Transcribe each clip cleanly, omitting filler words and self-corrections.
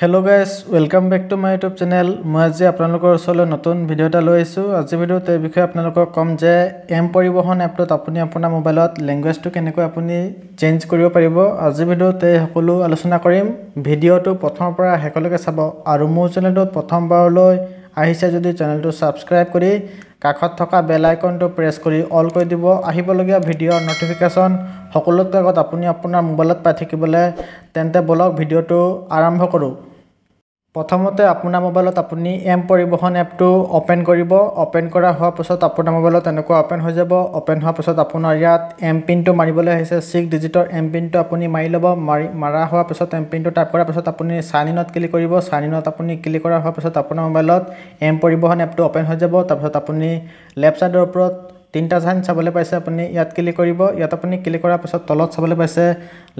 Hello guys, welcome back to my YouTube channel. মই আজি আপোনালোকৰ ওচৰলৈ নতুন ভিডিও এটা লৈ আহিছো। আজি ভিডিওত এই বিষয়ে আপোনালোকক কম যে এম পৰিবহন এপটোত আপুনি আপোনাৰ মোবাইলত ল্যাঙ্গুৱেজটো কেনেকৈ আপুনি চেঞ্জ কৰিব পাৰিব। আজি ভিডিওত এই সকলো আলোচনা কৰিম। ভিডিওটো প্ৰথমৰ পৰা শেষলৈকে চাব আৰু মোৰ চেনেলটোত প্ৰথমবাৰলৈ আহিছে যদি চেনেলটো সাবস্ক্ৰাইব কৰি কাষত থকা বেল আইকনটো প্ৰেছ কৰি অল কৰি দিব। আহিবলগীয়া ভিডিওৰ নটিফিকেশন সকলোতকৈ আগত আপুনি আপোনাৰ মোবাইলত পাই থাকিবলৈ তেন্তে বলক ভিডিওটো আৰম্ভ কৰো। প্ৰথমতে আপোনাৰ মোবাইলত আপুনি এম পৰিবহন এপটো ওপেন কৰিব। ওপেন কৰা হোৱাৰ পিছত আপোনাৰ মোবাইলত এনেকুৱা ওপেন হৈ যাব। ওপেন হোৱাৰ পিছত আপোনাৰ ইয়াত এম পিনটো মাৰিবলৈ আহিছে 6 ডিজিটৰ এম পিনটো আপুনি মাৰি ল'ব। মাৰা হোৱাৰ পিছত এম পিনটো টাইপ কৰাৰ পিছত আপুনি সাইন ইনত ক্লিক কৰিব। সাইন ইনত আপুনি ক্লিক কৰাৰ হোৱাৰ পিছত আপোনাৰ মোবাইলত এম পৰিবহন এপটো ওপেন হৈ যাব। তাৰপিছত আপুনি লেফট সাইডৰ ওপৰত তিনটা সাইন চাবলৈ পাইছে। আপুনি ইয়াত ক্লিক কৰিব। ইয়াত আপুনি ক্লিক কৰাৰ পিছত তলত চাবলৈ পাইছে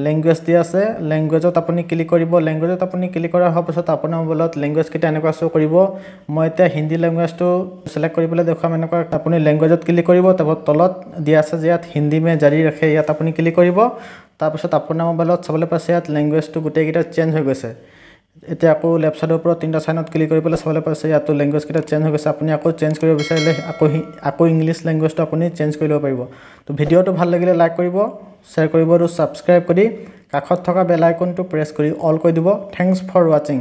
ল্যাঙ্গুৱেজ দি আছে। ল্যাঙ্গুৱেজত আপুনি ক্লিক কৰিব। ল্যাঙ্গুৱেজত আপুনি ক্লিক কৰাৰ হোৱাৰ পিছত আপোনাৰ মোবাইলত ল্যাঙ্গুৱেজ কিটা এনেকুৱা শো কৰিব। মই এতিয়া হিন্দী ল্যাঙ্গুৱেজটো সিলেক্ট কৰিবলৈ দেখাম। এনেকুৱা আপুনি ল্যাঙ্গুৱেজত ক্লিক কৰিব। তাৰপিছত তলত দি আছে যে ইয়াত হিন্দী মে জাৰি ৰাখে ইয়াত আপুনি ক্লিক কৰিব। তাৰপিছত আপোনাৰ মোবাইলত চাবলৈ পাইছে ইয়াত ল্যাঙ্গুৱেজটো গোটেইকেইটা চেঞ্জ হৈ গৈছে। এতিয়া আকৌ লেফট সাইডৰ ওপৰত তিনটা সাইনত ক্লিক কৰি পেলাই চাবলৈ পাইছে ইয়াতো ল্যাঙ্গুৱেজ কিটা চেঞ্জ হৈ গৈছে। আপুনি আকৌ চেঞ্জ কৰিব বিচাৰিলে আকৌ ইংলিছ ল্যাঙ্গুৱেজটো আপুনি চেঞ্জ কৰি ল'ব পাৰিব। তো ভিডিওটো ভাল লাগিলে লাইক কৰিব, শ্বেয়াৰ কৰিব আৰু সাবস্ক্ৰাইব কৰি কাষত থকা বেল আইকনটো প্ৰেছ কৰি অল কৰি দিব। Thanks for watching.